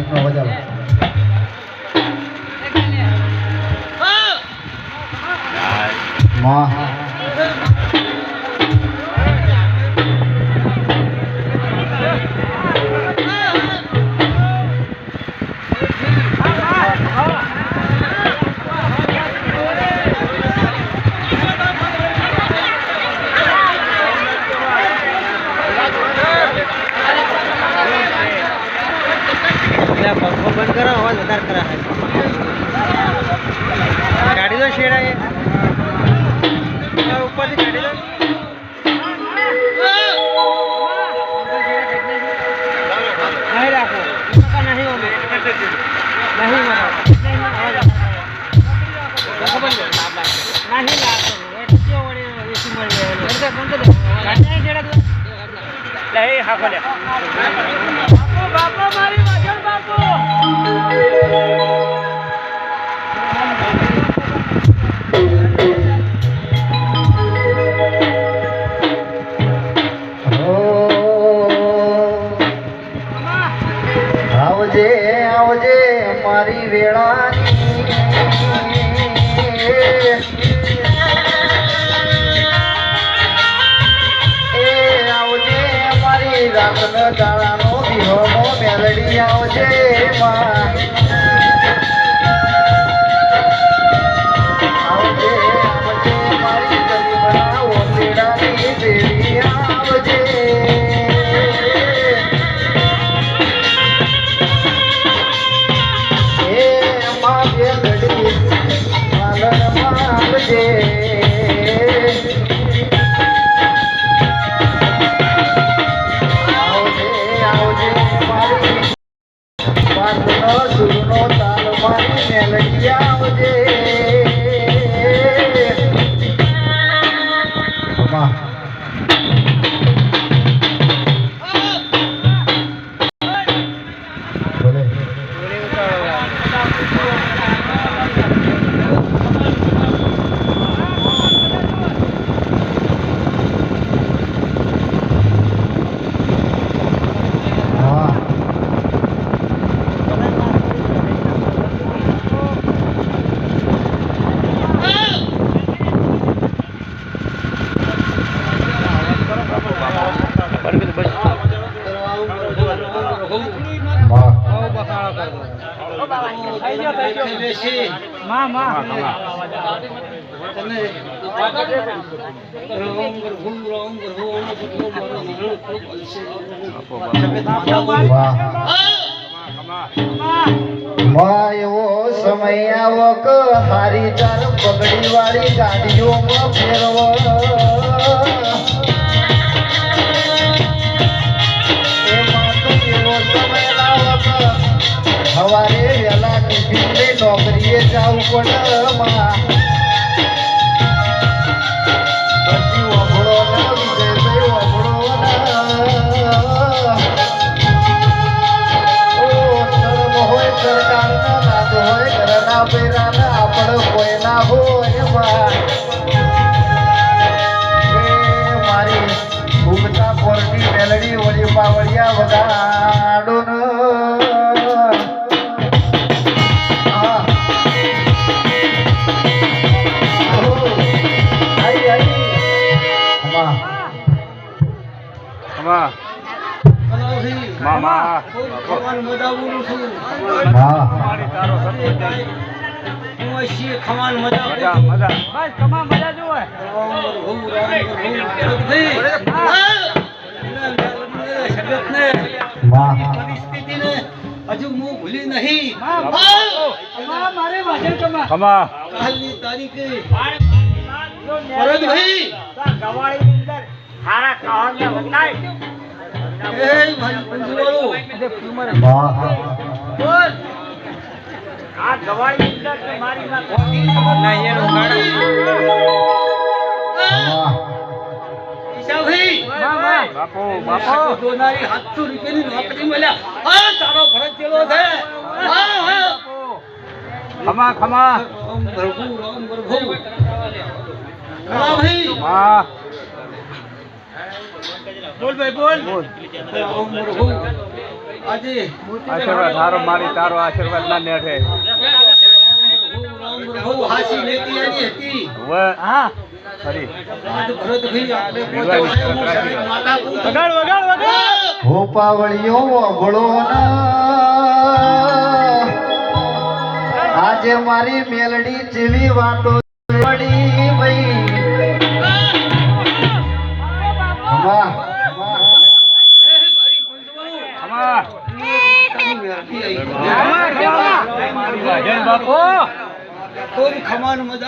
ગીતનો વજાવો માં बंद करो आवाज વધારે કરા ગાડી તો શેડા એ ઉપરથી ગાડી તો નહીં રાખો નહીં ઓમે નહીં મારો નહીં લાગતો એટલો વડે એસી મળી ગાડી શેડા લે હા ખોલે બાપો મારી વજન બાપો આવજે આવજે મારી વેળાની એ આવજે મારી રાતનો દાડાનો વિહોનો મેલડી આવજે માં આવજે આવજે મારી ગરીબના ઓમેડાની દેવી આવજે સુરનો તાલ મારી મેલડી આવજે એવો સમય આવો કે હારી ચાર પગડી વાળી ગાડીઓમાં ફેરવો સવારે વેલા ટિફિન નોકરીએ જવું પડે પછી ઓભળો ના વિજયભાઈ ઓભળો હોય સરકારના નાદ હોય ઘરના બૈરાના આપણે કોઈ ના હોય મારી ભૂમતા પોરટી મેલડી વળી પાવડિયા વગાડો મામા ખવાન મજાવું છું મારી તારો સત્ય હું શી ખવાન મજા મજા બસ તમામ મજા જોવે પરિસ્થિતિને હજુ હું ભૂલી નહીં મારે વાજન કમા કાલની તારીખે ભરતભાઈ ગવાળી અંદર હારા ખાવાને બતાય એ મારી પંજવાળો બોલ આ ગવાળી અંદર મારી માં ખોટી ના એનું ગાડો ઈશાભાઈ બાપો દોનારી 700 રૂપિયાની નોકરી મળ્યા આ તારો ભરત જેલો છે ખમા રામ પ્રભુ ભાઈ હા બોલ ભાઈ બોલ રામ પ્રભુ આજે આશીર્વાદ હારો મારી તારો આશીર્વાદ ના નેઠે બહુ હાસી લેતી આની હતી હા ફરી આજ ભરતભાઈ આપણે પહોંચ્યો માતા વગાડ વગાડ વગાડ હો પાવળિયો વગળો આજે મારી મેલડી જેવી વાતો પડી ભાઈ વાહ બાપુ કોઈ ખમાન મજા